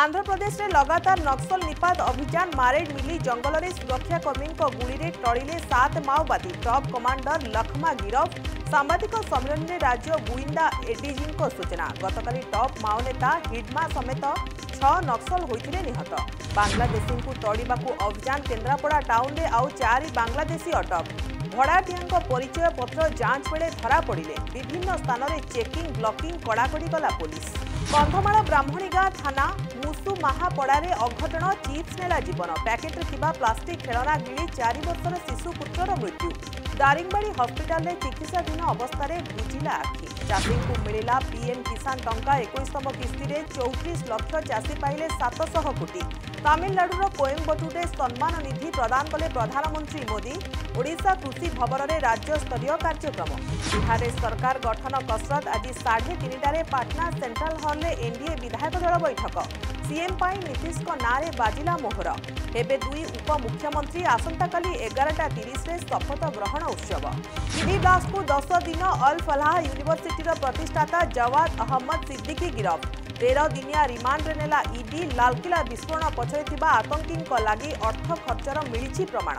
आंध्र प्रदेश में लगातार नक्सल निपात अभियान मारेड मिली जंगल में सुरक्षाकर्मी गुड़ी टलिले 7 माओवादी टॉप कमांडर लखमा गिरफ सांबादिक सम्मेलन में राज्य गुइंदा एडीजी सूचना गतकाली टॉप माओ नेता हिडमा समेत 6 नक्सल होते निहत बांग्लादेशी को तड़िबा अभियान केन्द्रापड़ा टाउन में आउ 4 बांग्लादेशी अटक भड़ाटिया परिचय पत्र जांच बेले धरा पड़े विभिन्न स्थान में चेकिंग ब्लॉकिंग कड़ाकड़ी कला पुलिस कंधमाल ब्राह्मणीगाँ थाना मुसु महापड़ारे अघटन चिप्स नेला जीवन पैकेट्रे थिबा प्लास्टिक खेलना गिली 4 वर्षर शिशु पुत्रर मृत्यु दारिंगबाड़ी हस्पिटाल में चिकित्साधीन अवस्था बुझिला आखि चाषी को मिला पीएम किसान टंका 21तम किस्ती में 34 लाख चाषी पाइले 700 कोटी तमिलनाडुर कोयम्बटूरे सम्मान निधि प्रदान कले प्रधानमंत्री मोदी ओडिशा कृषि भवन में राज्यस्तरीय कार्यक्रम बिहार सरकार गठन कसरत आज 3:30 पाटना सेंट्रल हॉल में एनडीए विधायक दल बैठक सीएम पाई नीतीश नारे बाजिला मोहर हेबे 2 उपमुख्यमंत्री आसंताकाली 11:30 शपथ ग्रहण उत्सव बिलासपुर 10 दिन अल फलाह यूनिवर्सिटी प्रतिष्ठाता जवाद अहमद सिद्दीकी गिरफ 13 दिनिया रिमांड नेला ईडी लालकिला विस्फोरण पछरे थिबा आतंकी लगी अर्थ खर्चर मिली प्रमाण।